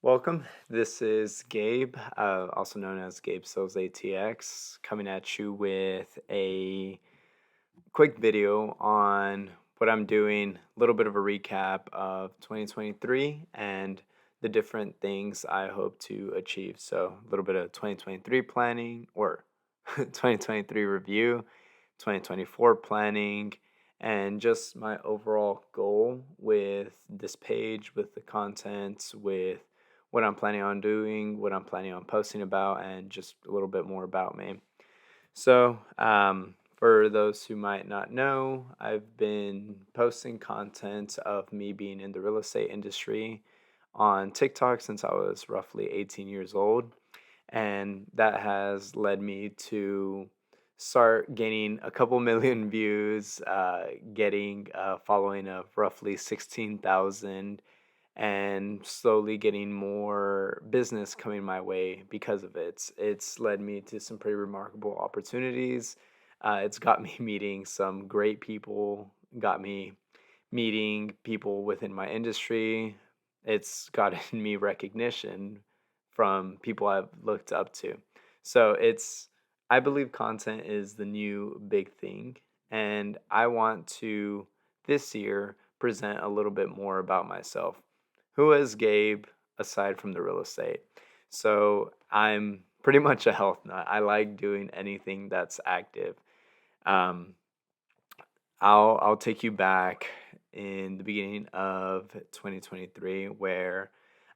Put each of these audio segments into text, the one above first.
Welcome. This is Gabe, also known as Gabesellsatx, coming at you with a quick video on what I'm doing, a little bit of a recap of 2023 and the different things I hope to achieve. So, a little bit of 2023 planning or 2023 review, 2024 planning, and just my overall goal with this page, with the content, with what I'm planning on doing, what I'm planning on posting about, and just a little bit more about me. So, for those who might not know, I've been posting content of me being in the real estate industry on TikTok since I was roughly 18 years old. And that has led me to start gaining a couple million views, getting a following of roughly 16,000, and slowly getting more business coming my way because of it. It's led me to some pretty remarkable opportunities. It's got me meeting some great people, got me meeting people within my industry. It's gotten me recognition from people I've looked up to. So I believe content is the new big thing. And I want to this year present a little bit more about myself. Who is Gabe aside from the real estate? So I'm pretty much a health nut. I like doing anything that's active. Um, I'll take you back in the beginning of 2023 where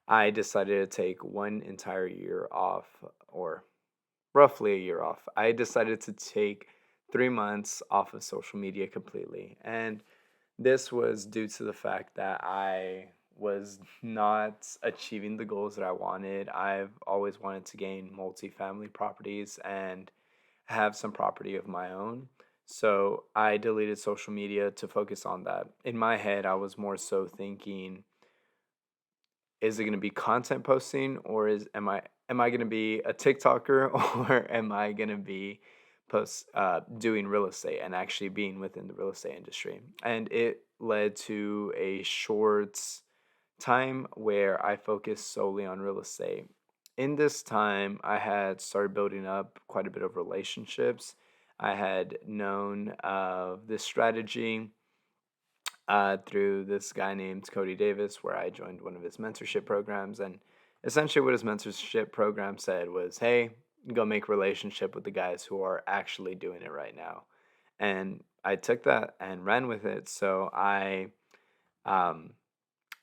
I decided to take one entire year off, or roughly a year off. I decided to take 3 months off of social media completely. And this was due to the fact that I was not achieving the goals that I wanted. I've always wanted to gain multifamily properties and have some property of my own. So I deleted social media to focus on that. In my head, I was more so thinking, is it going to be content posting, or am I going to be a TikToker, or am I going to be doing real estate and actually being within the real estate industry? And it led to a short time where I focused solely on real estate. In this time, I had started building up quite a bit of relationships. I had known of this strategy through this guy named Cody Davis, where I joined one of his mentorship programs. And essentially, what his mentorship program said was, hey, go make relationship with the guys who are actually doing it right now. And I took that and ran with it. So I um,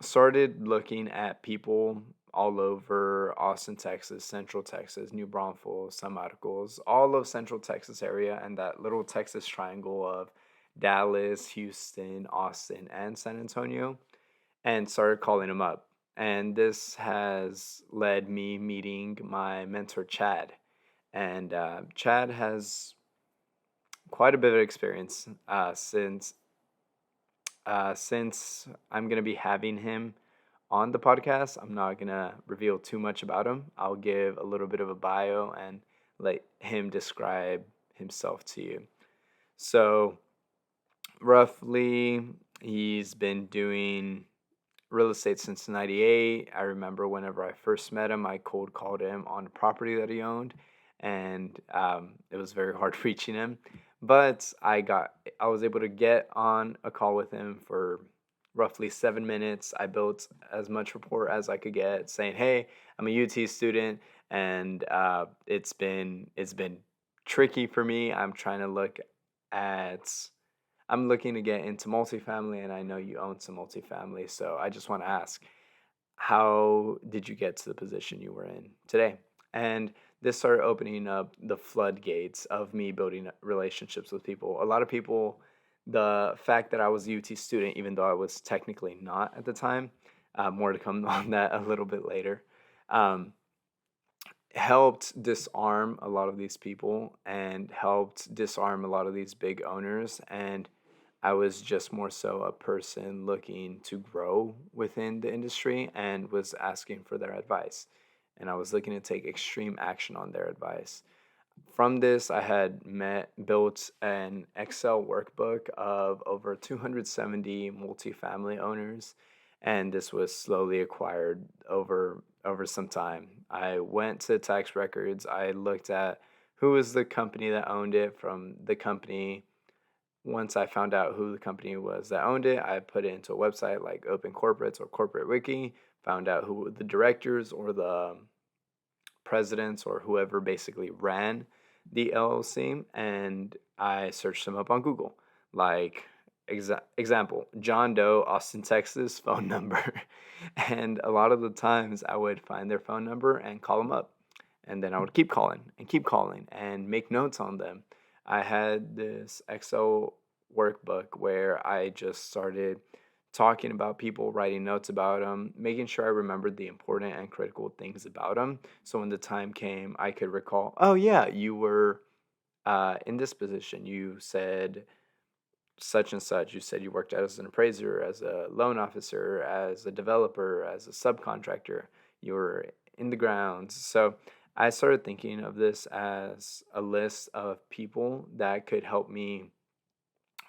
started looking at people all over Austin, Texas, Central Texas, New Braunfels, some articles, all of Central Texas area, and that little Texas triangle of Dallas, Houston, Austin, and San Antonio, and started calling them up. And this has led me meeting my mentor, Chad. And Chad has quite a bit of experience since I'm going to be having him on the podcast. I'm not going to reveal too much about him. I'll give a little bit of a bio and let him describe himself to you. So, roughly, he's been doing real estate since 98. I remember whenever I first met him, I cold called him on a property that he owned, and it was very hard reaching him. But I was able to get on a call with him for roughly 7 minutes. I built as much rapport as I could get, saying, "Hey, I'm a UT student, and it's been tricky for me. At I'm looking to get into multifamily, and I know you own some multifamily, so I just want to ask, how did you get to the position you were in today?" And this started opening up the floodgates of me building relationships with people. A lot of people, the fact that I was a UT student, even though I was technically not at the time, more to come on that a little bit later, um, helped disarm a lot of these people and helped disarm a lot of these big owners. And I was just more so a person looking to grow within the industry and was asking for their advice. And I was looking to take extreme action on their advice. From this, I had built an Excel workbook of over 270 multifamily owners, and this was slowly acquired over over some time. I went to tax records. I looked at who was the company that owned it from the company. Once I found out who the company was that owned it, I put it into a website like Open Corporates or Corporate Wiki, found out who the directors or the presidents or whoever basically ran the LLC, and I searched them up on Google. Like, example, John Doe, Austin, Texas, phone number. And a lot of the times I would find their phone number and call them up. And then I would keep calling and make notes on them. I had this Excel workbook where I just started talking about people, writing notes about them, making sure I remembered the important and critical things about them. So when the time came, I could recall, oh, yeah, you were in this position. You said such and such. You said you worked as an appraiser, as a loan officer, as a developer, as a subcontractor. You were in the grounds. So I started thinking of this as a list of people that could help me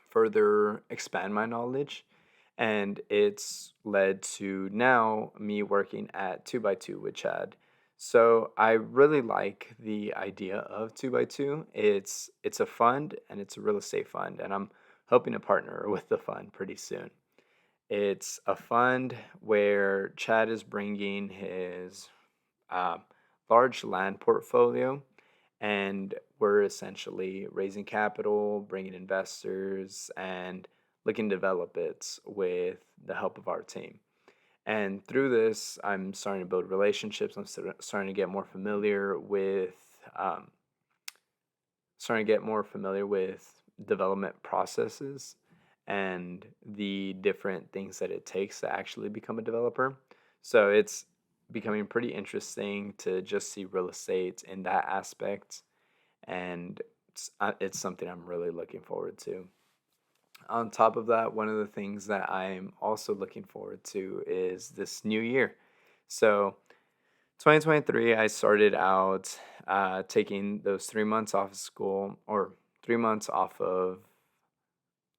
further expand my knowledge. And it's led to now me working at 2 by 2 with Chad. So I really like the idea of 2 by 2. It's a fund and it's a real estate fund, and I'm hoping to partner with the fund pretty soon. It's a fund where Chad is bringing his uh, large land portfolio, and we're essentially raising capital, bringing investors, and looking to develop it with the help of our team. And through this, I'm starting to build relationships. I'm starting to get more familiar with um, development processes and the different things that it takes to actually become a developer. So it's becoming pretty interesting to just see real estate in that aspect, and it's something I'm really looking forward to. On top of that, one of the things that I'm also looking forward to is this new year. So, 2023, I started out taking those 3 months off of school, or 3 months off of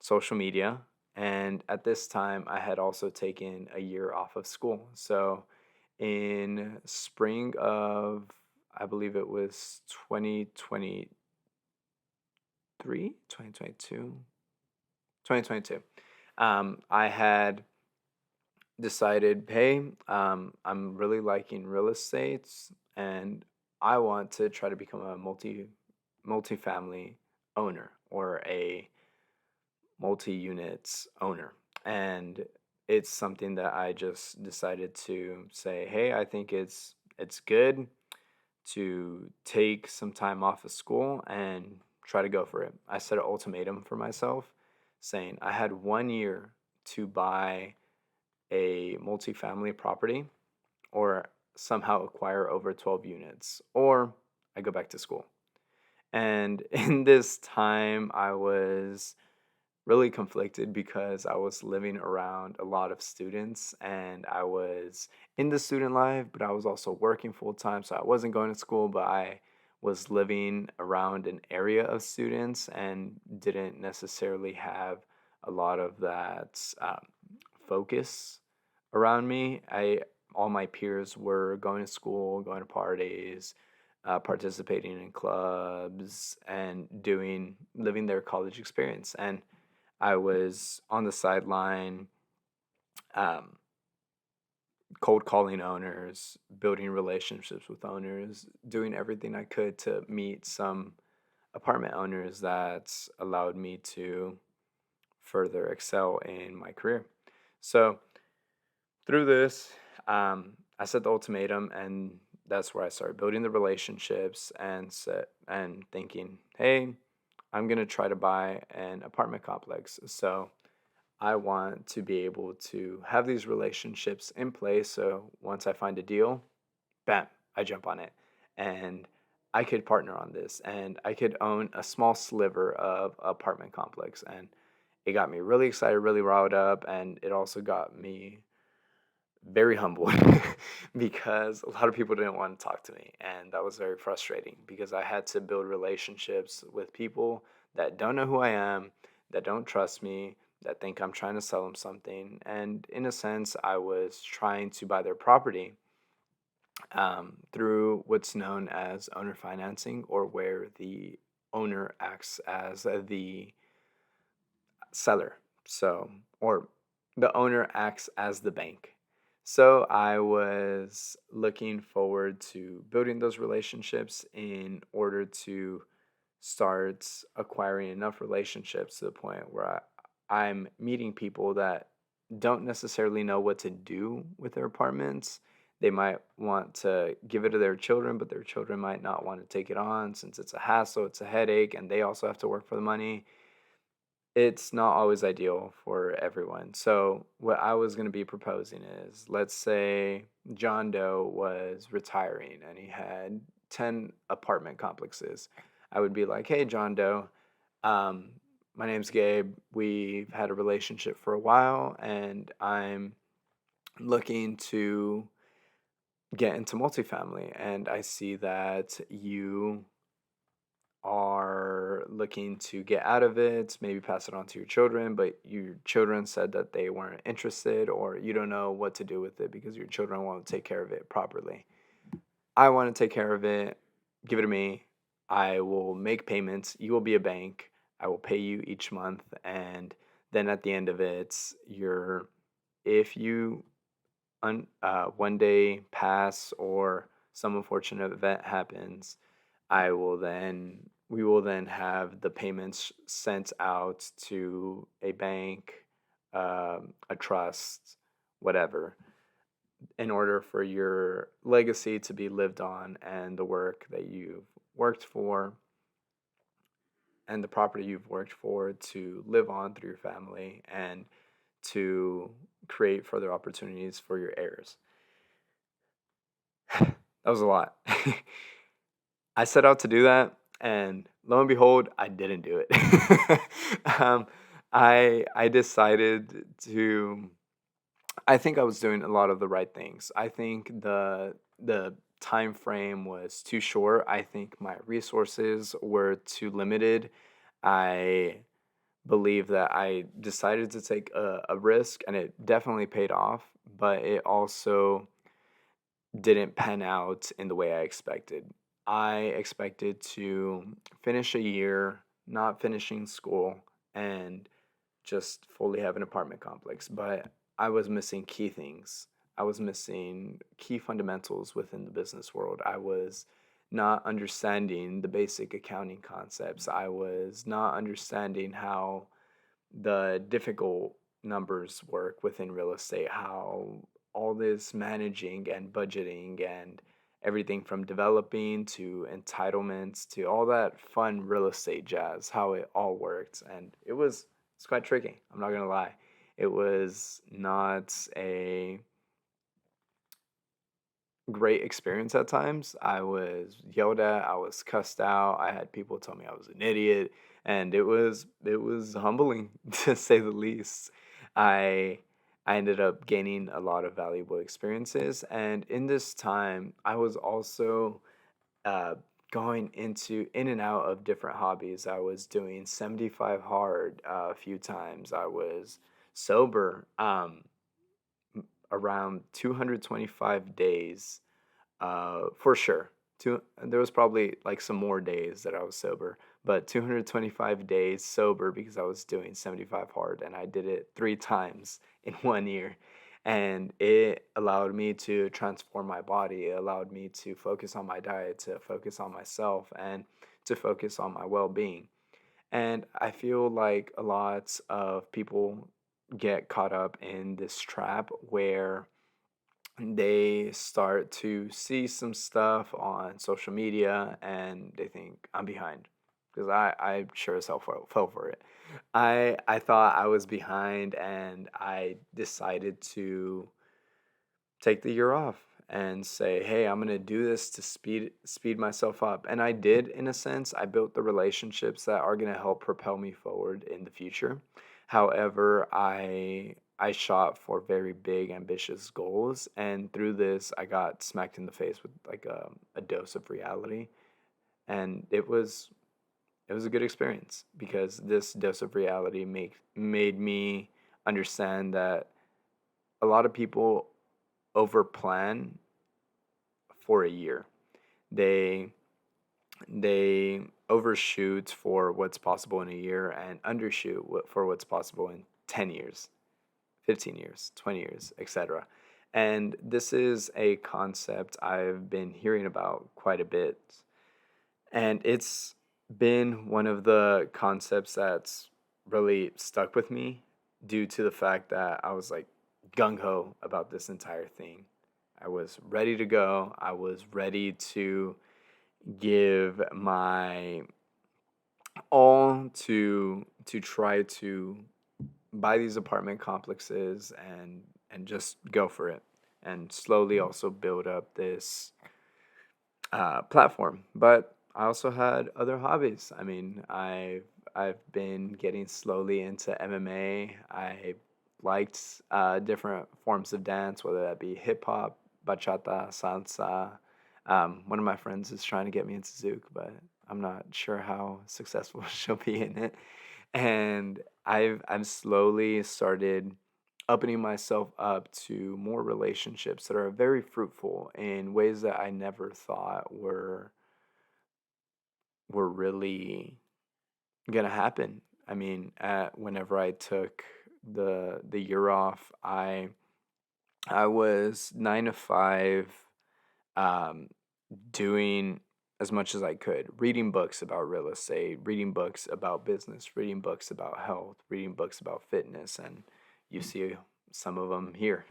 social media. And at this time, I had also taken a year off of school. So, in spring of, I believe it was 2023, 2022, 2022, I had decided, hey, I'm really liking real estate, and I want to try to become a multi-family owner or a multi-units owner. And it's something that I just decided to say, hey, I think it's good to take some time off of school and try to go for it. I set an ultimatum for myself saying I had 1 year to buy a multifamily property or somehow acquire over 12 units, or I go back to school. And in this time, I was really conflicted because I was living around a lot of students and I was in the student life, but I was also working full time. So I wasn't going to school, but I was living around an area of students and didn't necessarily have a lot of that focus around me. All my peers were going to school, going to parties, participating in clubs, and living their college experience. And I was on the sideline, um, cold calling owners, building relationships with owners, doing everything I could to meet some apartment owners that allowed me to further excel in my career. So through this, I set the ultimatum, and that's where I started building the relationships and thinking, hey, I'm gonna try to buy an apartment complex. So I want to be able to have these relationships in place. So once I find a deal, bam, I jump on it. And I could partner on this and I could own a small sliver of apartment complex. And it got me really excited, really riled up. And it also got me very humbled because a lot of people didn't want to talk to me. And that was very frustrating because I had to build relationships with people that don't know who I am, that don't trust me, that think I'm trying to sell them something. And in a sense, I was trying to buy their property through what's known as owner financing, or where the owner acts as the seller. So, or the owner acts as the bank. So, I was looking forward to building those relationships in order to start acquiring enough relationships to the point where I'm meeting people that don't necessarily know what to do with their apartments. They might want to give it to their children, but their children might not want to take it on since it's a hassle, it's a headache, and they also have to work for the money. It's not always ideal for everyone. So, what I was going to be proposing is, let's say John Doe was retiring and he had 10 apartment complexes. I would be like, hey, John Doe, um, my name's Gabe. We've had a relationship for a while, and I'm looking to get into multifamily. And I see that you are looking to get out of it, maybe pass it on to your children, but your children said that they weren't interested, or you don't know what to do with it because your children won't take care of it properly. I want to take care of it. Give it to me. I will make payments. You will be a bank. I will pay you each month. And then at the end of it, if you one day pass or some unfortunate event happens, we will then have the payments sent out to a bank, a trust, whatever, in order for your legacy to be lived on, and the work that you've worked for and the property you've worked for to live on through your family, and to create further opportunities for your heirs. That was a lot. I set out to do that, and lo and behold, I didn't do it. um, I decided to. I think I was doing a lot of the right things. I think the time frame was too short. I think my resources were too limited. I believe that I decided to take a risk, and it definitely paid off, but it also didn't pan out in the way I expected. I expected to finish a year not finishing school and just fully have an apartment complex, but I was missing key things. I was missing key fundamentals within the business world. I was not understanding the basic accounting concepts. I was not understanding how the difficult numbers work within real estate, how all this managing and budgeting and everything from developing to entitlements to all that fun real estate jazz, how it all worked. And it's quite tricky. I'm not gonna lie. It was not a great experience at times. I was yelled at, I was cussed out, I had people tell me I was an idiot, and it was humbling to say the least. I I ended up gaining a lot of valuable experiences, and in this time, I was also uh, going in and out of different hobbies. I was doing 75 hard a few times. I was sober around 225 days for sure. There was probably like some more days that I was sober, but 225 days sober because I was doing 75 hard, and I did it 3 times in 1 year. And it allowed me to transform my body. It allowed me to focus on my diet, to focus on myself, and to focus on my well being. And I feel like a lot of people get caught up in this trap where they start to see some stuff on social media and they think I'm behind, because I sure as hell fell for it. I thought I was behind, and I decided to take the year off and say, hey, I'm gonna do this to speed myself up. And I did, in a sense. I built the relationships that are gonna help propel me forward in the future. However, I shot for very big, ambitious goals, and through this, I got smacked in the face with like a dose of reality, and it was a good experience because this dose of reality made me understand that a lot of people overplan for a year. They they overshoot for what's possible in a year and undershoot for what's possible in 10 years, 15 years, 20 years, etc. And this is a concept I've been hearing about quite a bit. And it's been one of the concepts that's really stuck with me due to the fact that I was like gung ho about this entire thing. I was ready to go. I was ready to give my all to try to buy these apartment complexes and just go for it and slowly also build up this platform. But I also had other hobbies. I mean, I've been getting slowly into MMA. I liked different forms of dance, whether that be hip hop, bachata, salsa. One of my friends is trying to get me into Zouk, but I'm not sure how successful she'll be in it. And I've slowly started opening myself up to more relationships that are very fruitful in ways that I never thought were really gonna happen. I mean, whenever I took the year off, I was 9 to 5, um, doing as much as I could, reading books about real estate, reading books about business, reading books about health, reading books about fitness, and you see some of them here.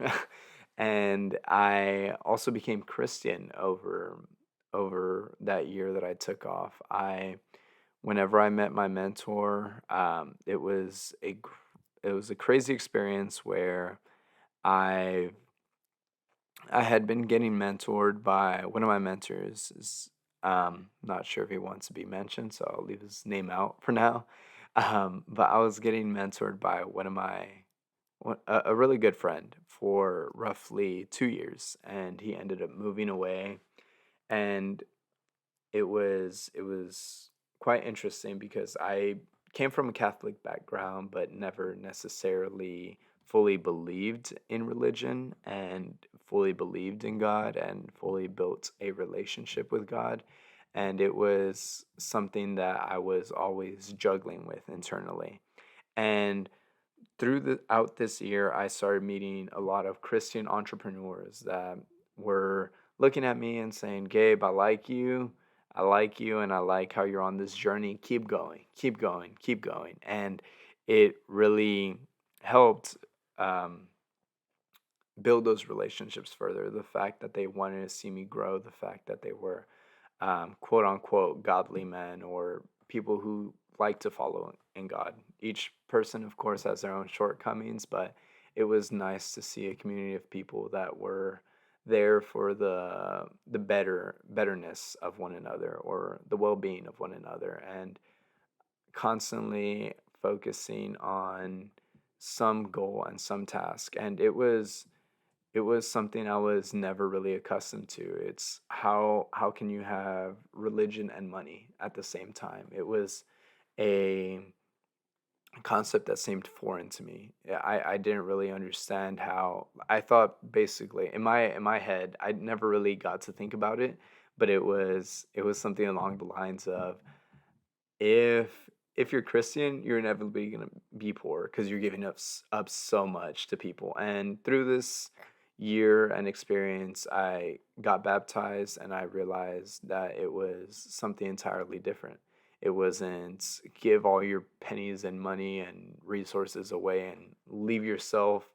And I also became Christian over that year that I took off. Whenever I met my mentor, it was a crazy experience where I I had been getting mentored by one of my mentors. Is not sure if he wants to be mentioned, so I'll leave his name out for now. But I was getting mentored by a really good friend for roughly 2 years, and he ended up moving away, and it was quite interesting because I came from a Catholic background, but never necessarily fully believed in religion and fully believed in God and fully built a relationship with God. And it was something that I was always juggling with internally. And throughout this year, I started meeting a lot of Christian entrepreneurs that were looking at me and saying, Gabe, I like you, and I like how you're on this journey. Keep going, keep going, keep going. And it really helped um, build those relationships further. The fact that they wanted to see me grow, the fact that they were quote unquote godly men or people who like to follow in God. Each person, of course, has their own shortcomings, but it was nice to see a community of people that were there for the betterness of one another or the well-being of one another and constantly focusing on some goal and some task. And it was something I was never really accustomed to. It's how can you have religion and money at the same time? It was a concept that seemed foreign to me. Yeah, I didn't really understand how. I thought basically in my head I never really got to think about it, but it was something along the lines of if if you're Christian, you're inevitably gonna be poor because you're giving up so much to people. And through this year and experience, I got baptized, and I realized that it was something entirely different. It wasn't give all your pennies and money and resources away and leave yourself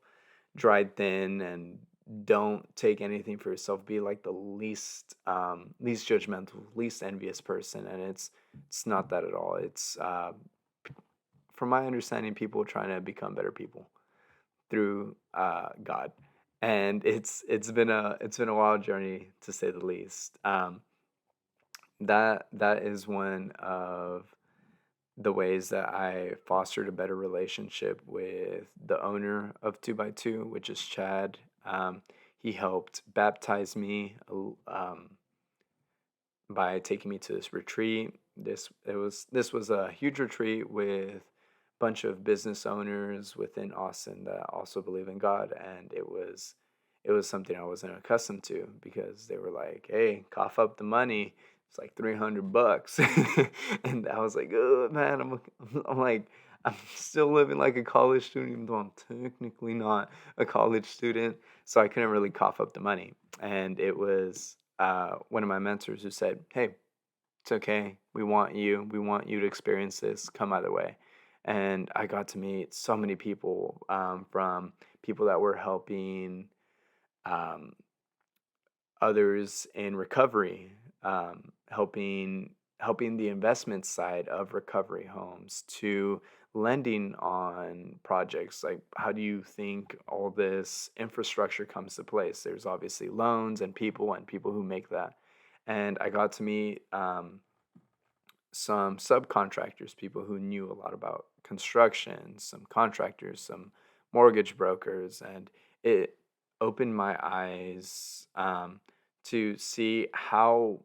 dried thin and don't take anything for yourself. Be like the least judgmental, least envious person, and it's not that at all. It's from my understanding, people trying to become better people through God, and it's been a wild journey to say the least. That is one of the ways that I fostered a better relationship with the owner of 2 by 2, which is Chad. He helped baptize me by taking me to this retreat. This was a huge retreat with a bunch of business owners within Austin that also believe in God, and it was something I wasn't accustomed to because they were like, "Hey, cough up the money. It's like $300." And I was like, "Oh man, I'm like I'm still living like a college student, even though I'm technically not a college student." So I couldn't really cough up the money. And it was one of my mentors who said, "Hey, it's okay. We want you. We want you to experience this. Come either way." And I got to meet so many people, from people that were helping um, others in recovery, helping the investment side of recovery homes, to lending on projects. Like, how do you think all this infrastructure comes to place? There's obviously loans and people who make that. And I got to meet some subcontractors, people who knew a lot about construction, some contractors, some mortgage brokers, and it opened my eyes, to see how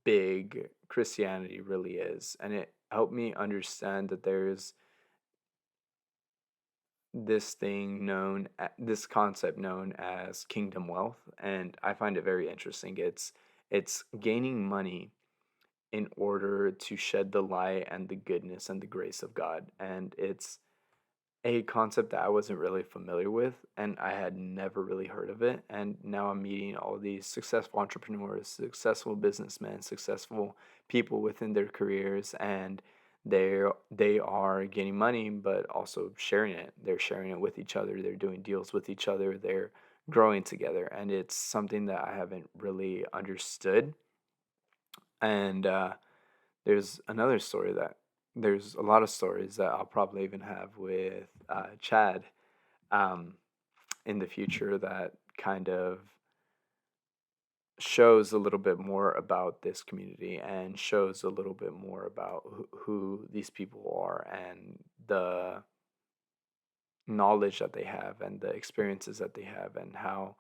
big Christianity really is. And it helped me understand that there's this concept known as kingdom wealth. And I find it very interesting. It's gaining money in order to shed the light and the goodness and the grace of God. And it's a concept that I wasn't really familiar with, and I had never really heard of it. And now I'm meeting all these successful entrepreneurs, successful businessmen, successful people within their careers, and they are getting money, but also sharing it. They're sharing it with each other. They're doing deals with each other. They're growing together, and it's something that I haven't really understood. And there's a lot of stories that I'll probably even have with Chad, um, in the future, that kind of shows a little bit more about this community and shows a little bit more about who these people are and the knowledge that they have and the experiences that they have and how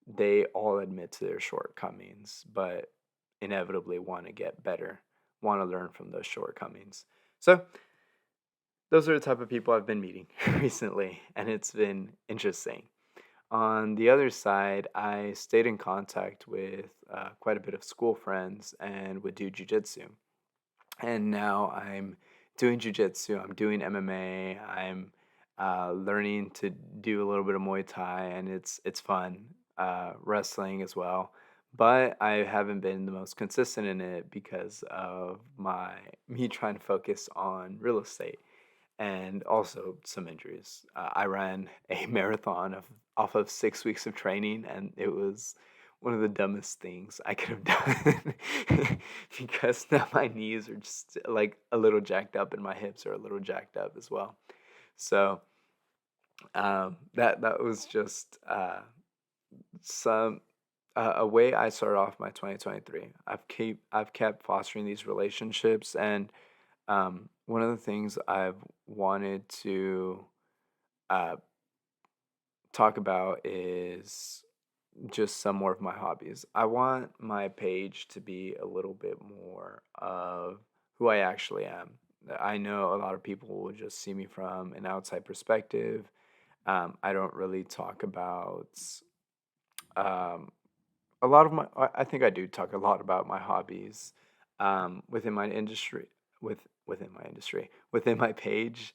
they all admit to their shortcomings, but inevitably want to get better, want to learn from those shortcomings. So those are the type of people I've been meeting recently, and it's been interesting. On the other side, I stayed in contact with quite a bit of school friends and would do jujitsu. And now I'm doing jujitsu, I'm doing MMA, I'm learning to do a little bit of Muay Thai, and it's fun. Wrestling as well. But I haven't been the most consistent in it because of my me trying to focus on real estate and also some injuries. I ran a marathon off of 6 weeks of training, and it was one of the dumbest things I could have done because now my knees are just like a little jacked up, and my hips are a little jacked up as well. So that was just some a way I started off my 2023. I've kept fostering these relationships, and one of the things I've wanted to uh, talk about is just some more of my hobbies. I want my page to be a little bit more of who I actually am. I know a lot of people will just see me from an outside perspective. I don't really talk about um, a lot of my. I think I do talk a lot about my hobbies within my industry. Within my industry, within my page.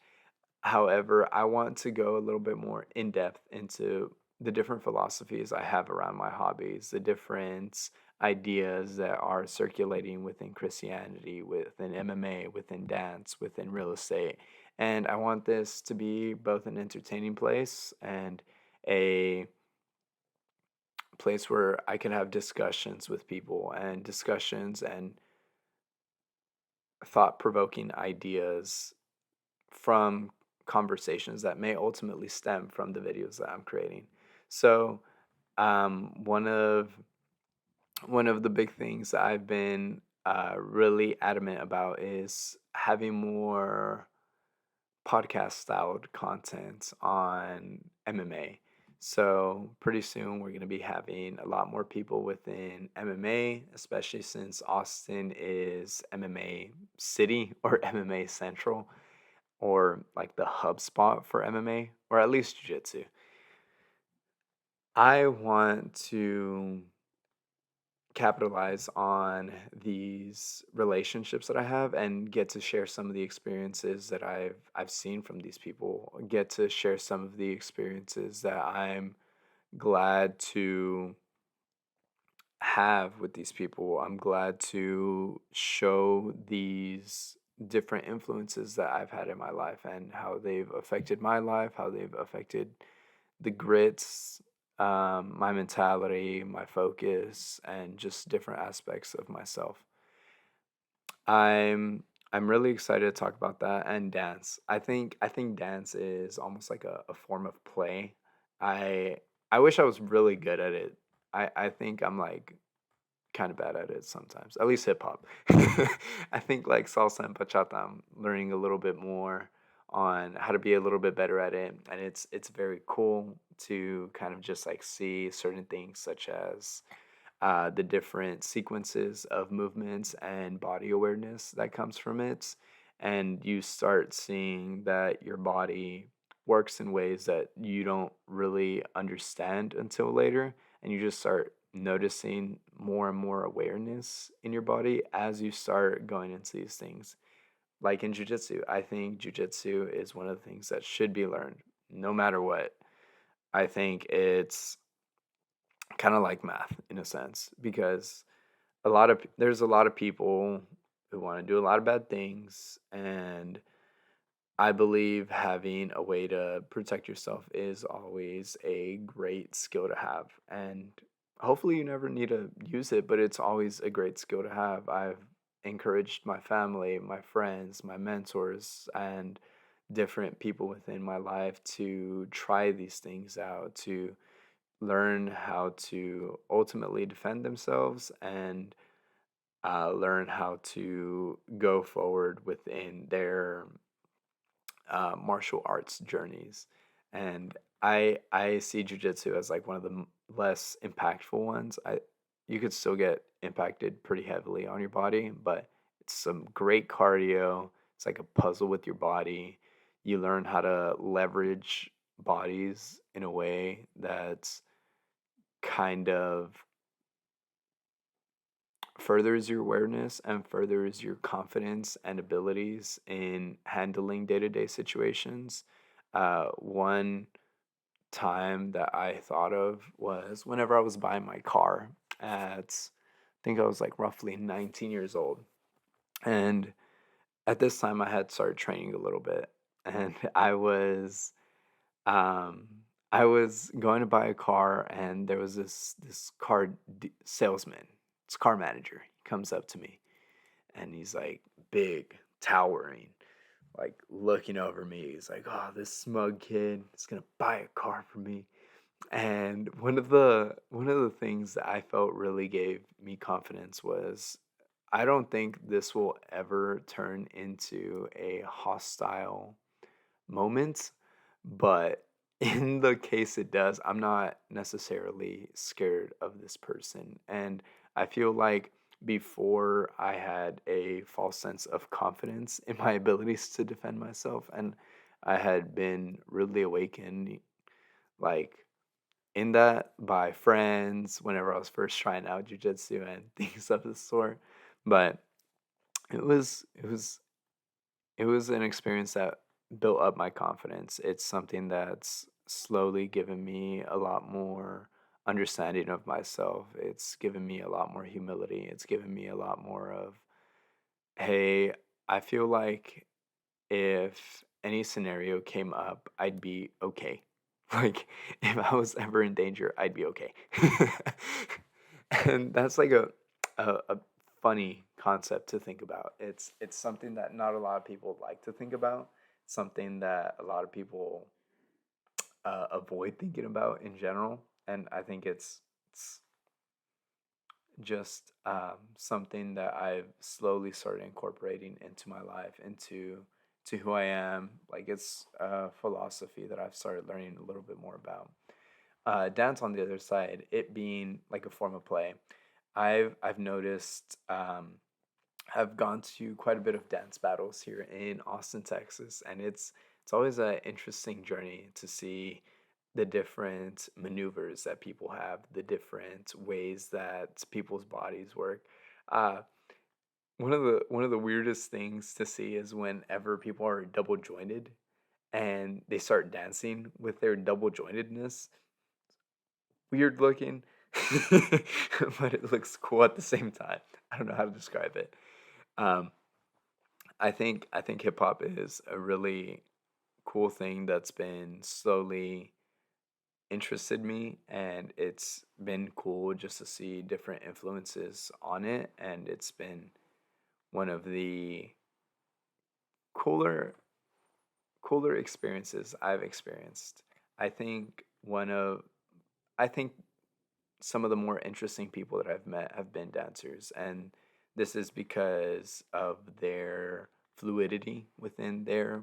However, I want to go a little bit more in depth into the different philosophies I have around my hobbies, the different ideas that are circulating within Christianity, within MMA, within dance, within real estate. And I want this to be both an entertaining place and a place where I can have discussions with people and discussions and thought provoking ideas from conversations that may ultimately stem from the videos that I'm creating. So, one of the big things that I've been really adamant about is having more podcast styled content on MMA. So pretty soon we're going to be having a lot more people within MMA, especially since Austin is MMA City or MMA Central, or like the hub spot for MMA, or at least jiu-jitsu. I want to capitalize on these relationships that I have and get to share some of the experiences that I've seen from these people, get to share some of the experiences that I'm glad to have with these people. I'm glad to show these different influences that I've had in my life and how they've affected my life, how they've affected the grits, my mentality, my focus, and just different aspects of myself. I'm I'm really excited to talk about that and dance. I think dance is almost like a form of play. I I wish I was really good at it. I think I'm like kind of bad at it sometimes. At least hip hop. I think like salsa and bachata, I'm learning a little bit more on how to be a little bit better at it, and it's very cool to kind of just like see certain things such as the different sequences of movements and body awareness that comes from it. And you start seeing that your body works in ways that you don't really understand until later. And you just start noticing more and more awareness in your body as you start going into these things. Like in jujitsu, I think jujitsu is one of the things that should be learned no matter what. I think it's kind of like math in a sense because there's a lot of people who want to do a lot of bad things, and I believe having a way to protect yourself is always a great skill to have, and hopefully you never need to use it, but it's always a great skill to have. I've encouraged my family, my friends, my mentors, and different people within my life to try these things out, to learn how to ultimately defend themselves and learn how to go forward within their martial arts journeys. And I see jujitsu as like one of the less impactful ones. You could still get impacted pretty heavily on your body, but it's some great cardio. It's like a puzzle with your body. You learn how to leverage bodies in a way that's kind of furthers your awareness and furthers your confidence and abilities in handling day-to-day situations. One time that I thought of was whenever I was buying my car I think I was like roughly 19 years old. And at this time I had started training a little bit, and um I was going to buy a car, and there was this salesman, this car manager. He comes up to me, and he's like big, towering, like looking over me. He's like, "Oh, this smug kid is gonna buy a car for me." And one of the things that I felt really gave me confidence was I don't think this will ever turn into a hostile moment, but in the case it does, I'm not necessarily scared of this person. And I feel like before I had a false sense of confidence in my abilities to defend myself, and I had been really awakened, like in that by friends whenever I was first trying out jujitsu and things of the sort. But it was it was it was an experience that built up my confidence. It's something that's slowly given me a lot more understanding of myself. It's given me a lot more humility. It's given me a lot more of, hey, I feel like if any scenario came up, I'd be okay. Like, if I was ever in danger, I'd be okay. And that's like a funny concept to think about. It's something that not a lot of people like to think about. Something that a lot of people avoid thinking about in general. And I think it's just something that I've slowly started incorporating into my life, into to who I am. Like it's a philosophy that I've started learning a little bit more about. Dance on the other side, it being like a form of play. I've noticed I've gone to quite a bit of dance battles here in Austin, Texas, and it's always an interesting journey to see the different maneuvers that people have, the different ways that people's bodies work. Uh, one of the weirdest things to see is whenever people are double jointed and they start dancing with their double jointedness. Weird looking, but it looks cool at the same time. I don't know how to describe it. Um, I think hip hop is a really cool thing that's been slowly interested me, and it's been cool just to see different influences on it, and it's been one of the cooler cooler experiences I've experienced. I think one of I think some of the more interesting people that I've met have been dancers, and this is because of their fluidity within their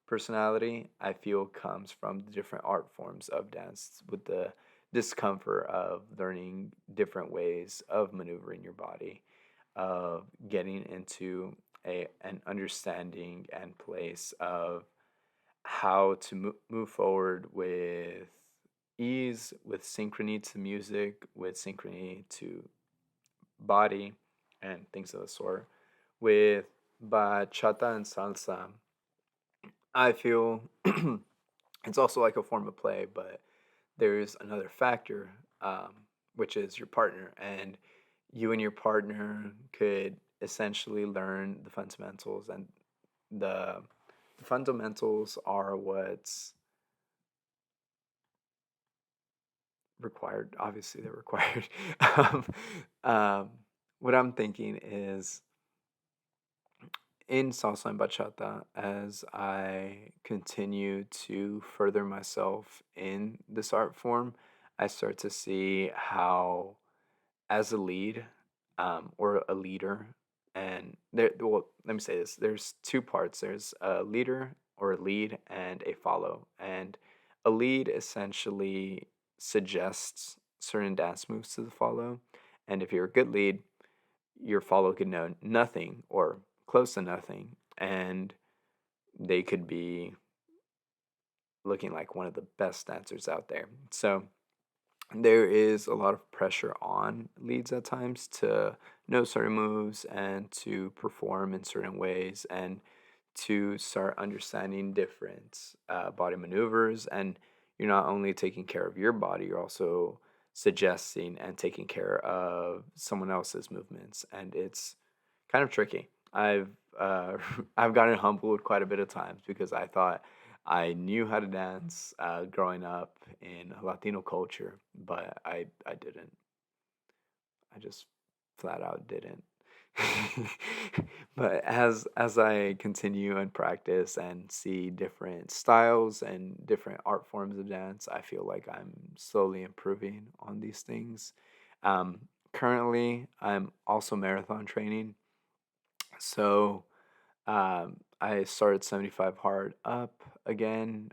personality. I feel comes from the different art forms of dance with the discomfort of learning different ways of maneuvering your body, of getting into an understanding and place of how to move forward with ease, with synchrony to music, with synchrony to body, and things of the sort. With bachata and salsa, I feel it's also like a form of play, but there's another factor, which is your partner. And you and your partner could essentially learn the fundamentals, and the, the fundamentals are what's required. Obviously, they're required. um, um, what I'm thinking is in salsa and bachata, as I continue to further myself in this art form, I start to see how, as a lead, or a leader, and well, let me say this: there's two parts. There's a leader or a lead and a follow, and a lead essentially suggests certain dance moves to the follow, and if you're a good lead, your follow could know nothing or close to nothing, and they could be looking like one of the best dancers out there. So there is a lot of pressure on leads at times to know certain moves and to perform in certain ways and to start understanding different body maneuvers. And you're not only taking care of your body, you're also suggesting and taking care of someone else's movements. And it's kind of tricky. I've gotten humbled quite a bit of times because I thought I knew how to dance growing up in Latino culture, but I didn't. I just flat out didn't. But as I continue and practice and see different styles and different art forms of dance, I feel like I'm slowly improving on these things. Currently, I'm also marathon training, so I started 75 hard up again,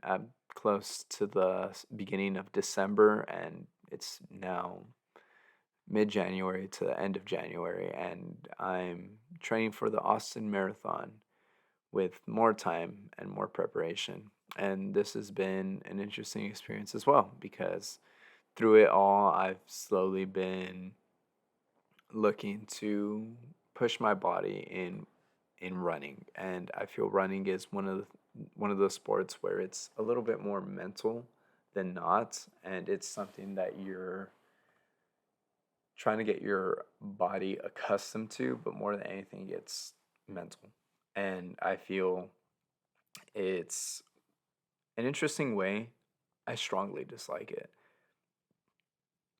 close to the beginning of December, and it's now mid January to the end of January, and I'm training for the Austin Marathon with more time and more preparation. And this has been an interesting experience as well because through it all, I've slowly been looking to push my body in running, and I feel running is one of those sports where it's a little bit more mental than not, and it's something that you're trying to get your body accustomed to, but more than anything, it's mental. And I feel it's an interesting way. I strongly dislike it.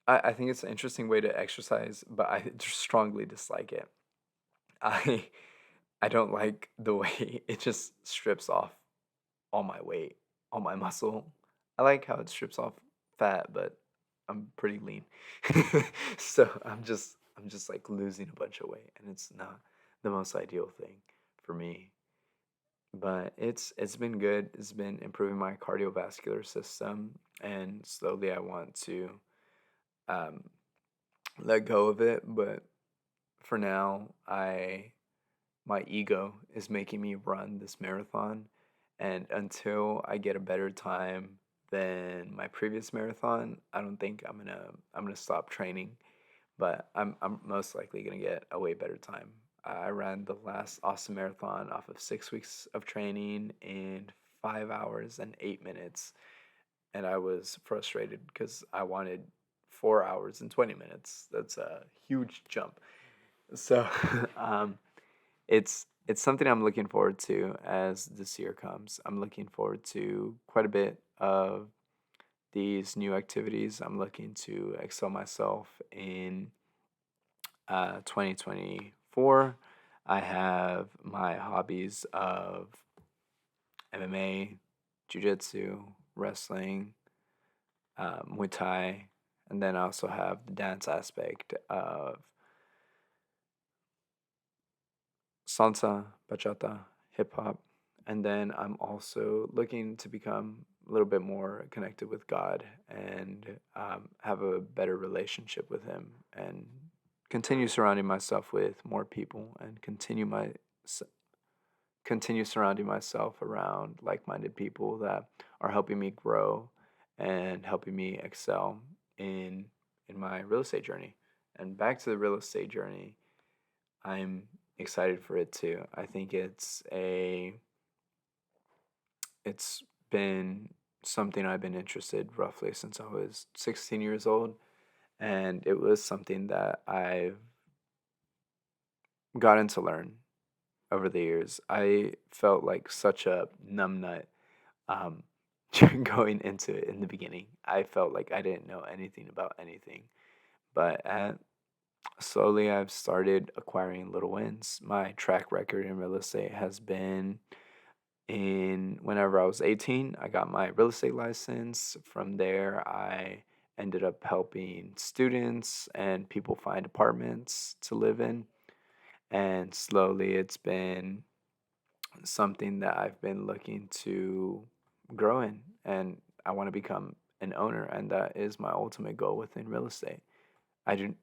I think it's an interesting way to exercise, but I strongly dislike it. I I don't like the way it just strips off all my weight, all my muscle. I like how it strips off fat, but I'm pretty lean. So I'm just like losing a bunch of weight, and it's not the most ideal thing for me. But it's been good. It's been improving my cardiovascular system, and slowly I want to um, let go of it. But for now, I my ego is making me run this marathon, and until I get a better time than my previous marathon. I don't think I'm gonna stop training, but I'm most likely gonna get a way better time. I ran the last Austin Marathon off of 6 weeks of training in 5 hours and 8 minutes, and I was frustrated because I wanted 4 hours and 20 minutes. That's a huge jump. So um, it's something I'm looking forward to as this year comes. I'm looking forward to quite a bit of these new activities. I'm looking to excel myself in 2024. I have my hobbies of MMA, Jiu-Jitsu, wrestling, Muay Thai, and then I also have the dance aspect of salsa, bachata, hip hop, and then I'm also looking to become a little bit more connected with God and have a better relationship with Him and continue surrounding myself with more people and continue surrounding myself around like-minded people that are helping me grow and helping me excel in my real estate journey. And back to the real estate journey, I'm excited for it too. I think it's been something I've been interested roughly since I was 16 years old, and it was something that I've gotten to learn over the years. I felt like such a numbnut um, going into it in the beginning. I felt like I didn't know anything about anything, but slowly I've started acquiring little wins. My track record in real estate has been in whenever I was 18, I got my real estate license. From there, I ended up helping students and people find apartments to live in. And slowly it's been something that I've been looking to grow in. And I want to become an owner. And that is my ultimate goal within real estate. I do,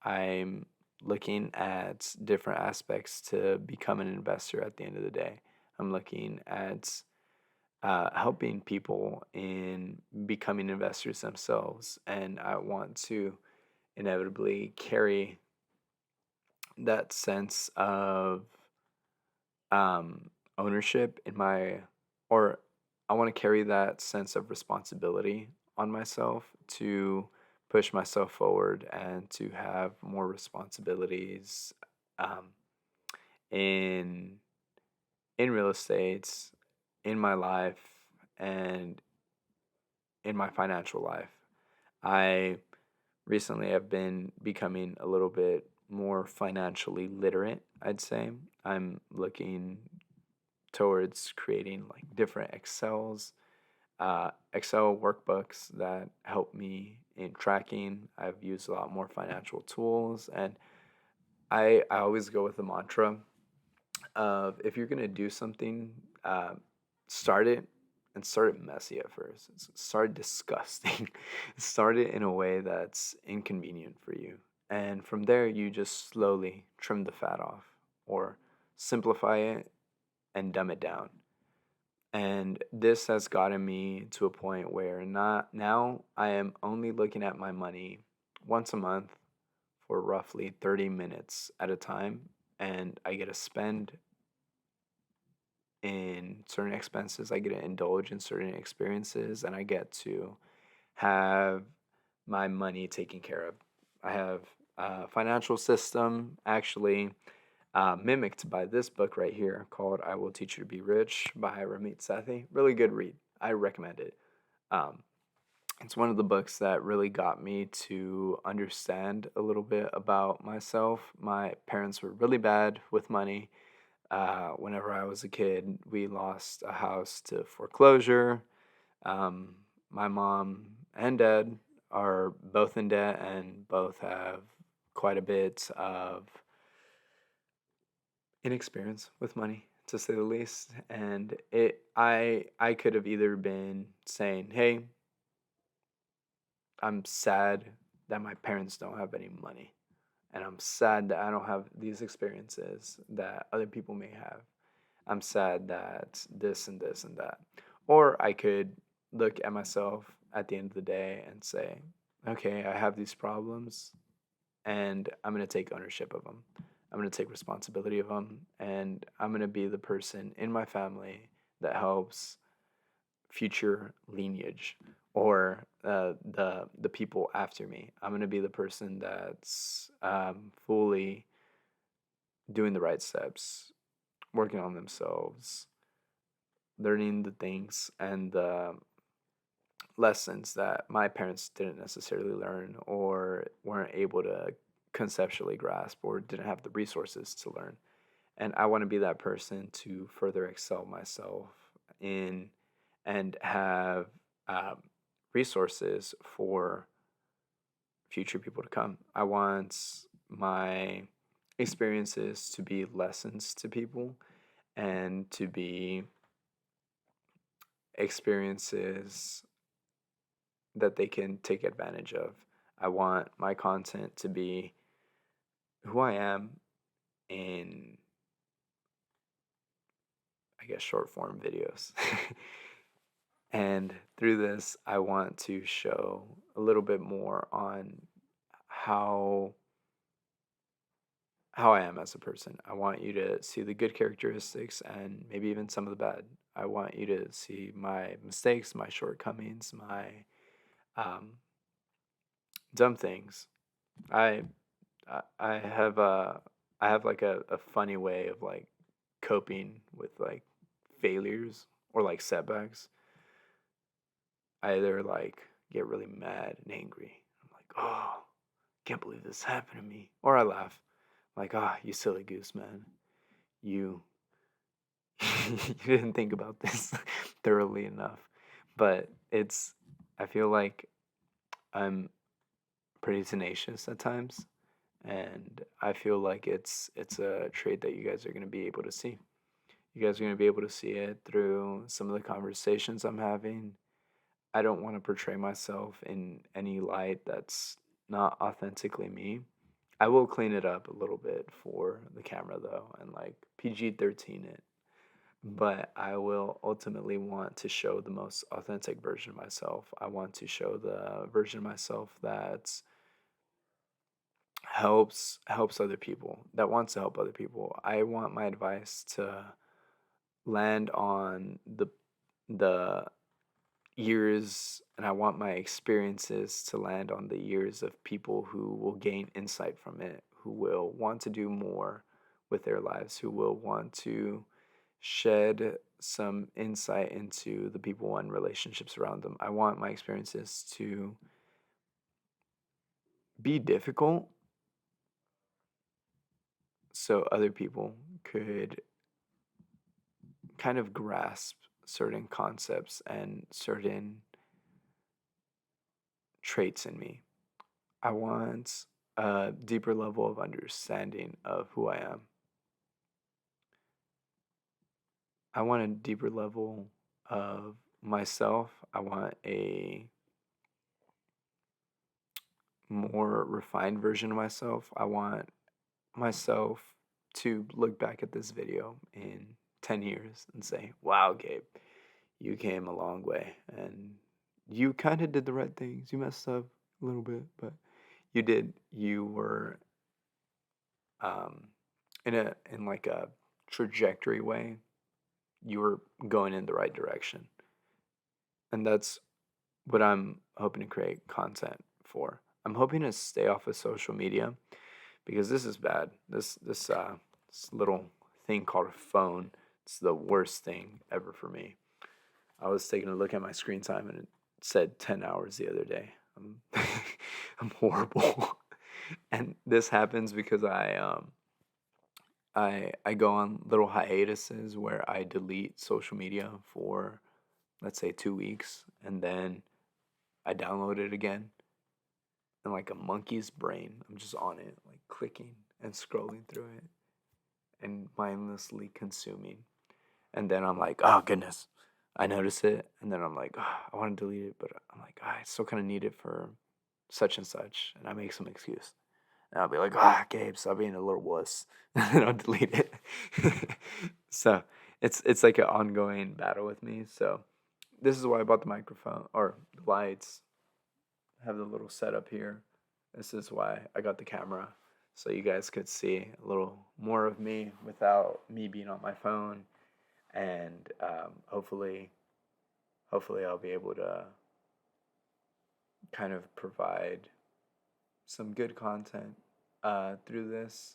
I'm looking at different aspects to become an investor at the end of the day. I'm looking at helping people in becoming investors themselves. And I want to inevitably carry that sense of um, ownership in or I want to carry that sense of responsibility on myself to push myself forward and to have more responsibilities um, in real estate, in my life, and in my financial life. I recently have been becoming a little bit more financially literate, I'd say. I'm looking towards creating like different Excel workbooks that help me in tracking. I've used a lot more financial tools, and I always go with the mantra of if you're gonna do something, start it and start it messy at first. Start disgusting. Start it in a way that's inconvenient for you. And from there, you just slowly trim the fat off or simplify it and dumb it down. And this has gotten me to a point where not now I am only looking at my money once a month for roughly 30 minutes at a time, and I get to spend in certain expenses, I get to indulge in certain experiences, and I get to have my money taken care of. I have a financial system actually mimicked by this book right here called I Will Teach You to Be Rich by Ramit Sethi. Really good read. I recommend it. Um, it's one of the books that really got me to understand a little bit about myself. My parents were really bad with money. Whenever I was a kid, we lost a house to foreclosure. Um, my mom and dad are both in debt and both have quite a bit of inexperience with money, to say the least. And I could have either been saying, "Hey, I'm sad that my parents don't have any money, and I'm sad that I don't have these experiences that other people may have. I'm sad that this and this and that." Or I could look at myself at the end of the day and say, okay, I have these problems and I'm going to take ownership of them. I'm going to take responsibility of them, and I'm going to be the person in my family that helps future lineage or the people after me. I'm going to be the person that's fully doing the right steps, working on themselves, learning the things and the lessons that my parents didn't necessarily learn or weren't able to conceptually grasp or didn't have the resources to learn. And I want to be that person to further excel myself in and have um, resources for future people to come. I want my experiences to be lessons to people and to be experiences that they can take advantage of. I want my content to be who I am in, I guess, short form videos. And through this, I want to show a little bit more on how how I am as a person. I want you to see the good characteristics and maybe even some of the bad. I want you to see my mistakes, my shortcomings, my um, dumb things. I I have I have like a funny way of like coping with like failures or like setbacks. I either like get really mad and angry. I'm like, oh, can't believe this happened to me. Or I laugh. Like, ah, you silly goose, man. You you didn't think about this thoroughly enough. But I feel like I'm pretty tenacious at times. And I feel like it's a trait that you guys are going to be able to see. You guys are going to be able to see it through some of the conversations I'm having. I don't want to portray myself in any light that's not authentically me. I will clean it up a little bit for the camera though and like PG-13 it. But I will ultimately want to show the most authentic version of myself. I want to show the version of myself that helps other people, that wants to help other people. I want my advice to land on the years, and I want my experiences to land on the years of people who will gain insight from it, who will want to do more with their lives, who will want to shed some insight into the people and relationships around them. I want my experiences to be difficult so other people could kind of grasp certain concepts and certain traits in me. I want a deeper level of understanding of who I am. I want a deeper level of myself. I want a more refined version of myself. I want myself to look back at this video in 10 years and say, wow, Gabe, you came a long way and you kind of did the right things. You messed up a little bit, but you did. You were um, in like a trajectory way. You were going in the right direction, and that's what I'm hoping to create content for. I'm hoping to stay off of social media because this is bad. This little thing called a phone. It's the worst thing ever for me. I was taking a look at my screen time and it said 10 hours the other day. I'm horrible. And this happens because I go on little hiatuses where I delete social media for let's say 2 weeks and then I download it again and like a monkey's brain, I'm just on it, like clicking and scrolling through it and mindlessly consuming. And then I'm like, oh goodness, I notice it. And then I'm like, oh, I want to delete it, but I'm like, I still kind of need it for such and such. And I make some excuse. And I'll be like, Gabe, stop being a little wuss. And then I'll delete it. So it's like an ongoing battle with me. So this is why I bought the microphone or the lights. I have the little setup here. This is why I got the camera, so you guys could see a little more of me without me being on my phone, and hopefully I'll be able to kind of provide some good content through this,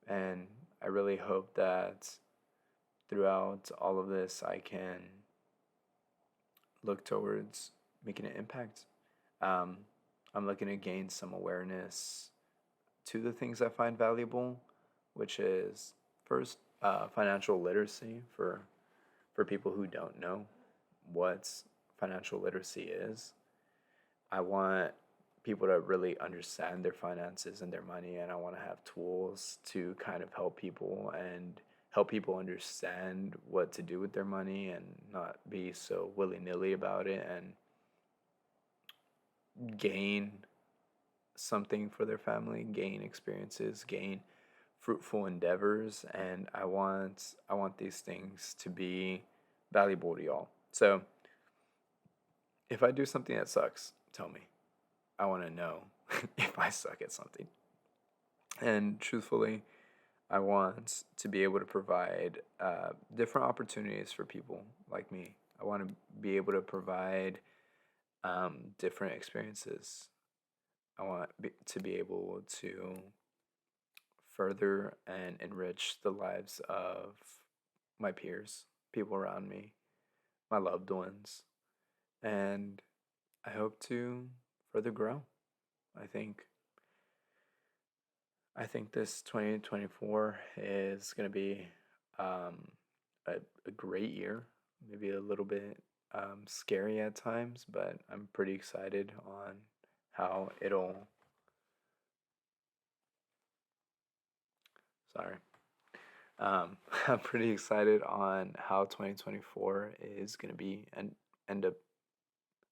and I really hope that throughout all of this I can look towards making an impact. Um, I'm looking to gain some awareness to the things I find valuable, which is first financial literacy for people who don't know what financial literacy is. I want people to really understand their finances and their money, and I want to have tools to kind of help people understand what to do with their money and not be so willy-nilly about it, and gain something for their family, gain experiences, gain fruitful endeavors, and I want these things to be valuable to y'all. So if I do something that sucks, tell me. I want to know if I suck at something. And truthfully, I want to be able to provide different opportunities for people like me. I want to be able to provide different experiences. I want to be able to further and enrich the lives of my peers, people around me, my loved ones, and I hope to further grow. I think I think this 2024 is going to be um, a great year. Maybe a little bit scary at times, but I'm pretty excited on how it'll. Sorry. I'm pretty excited on how 2024 is going to be and end up.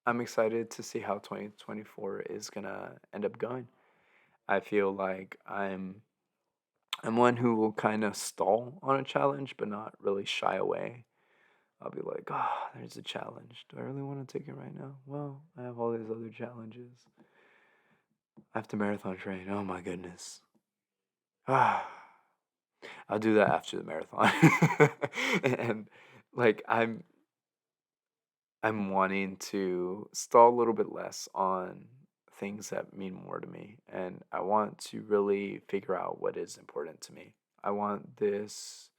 I'm excited to see how 2024 is going to end up going. I feel like I'm one who will kind of stall on a challenge, but not really shy away. I'll be like, oh, there's a challenge. Do I really want to take it right now? Well, I have all these other challenges. I have to marathon train. Oh my goodness. Ah, I'll do that after the marathon. And like I'm wanting to stall a little bit less on things that mean more to me, and I want to really figure out what is important to me. I want this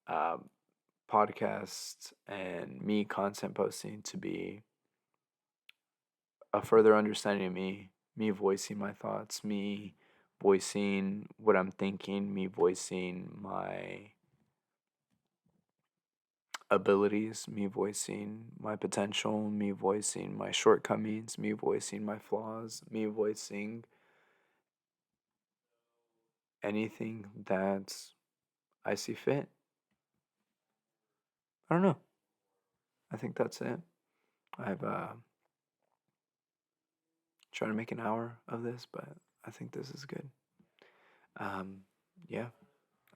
um, podcast and me content posting to be a further understanding of me, me voicing my thoughts, me voicing what I'm thinking, me voicing my abilities, me voicing my potential, me voicing my shortcomings, me voicing my flaws, me voicing anything that I see fit. I don't know. I think that's it. I've tried to make an hour of this, but I think this is good. Um, yeah.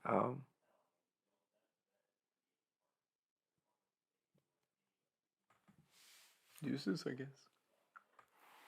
Um, Deuces, I guess.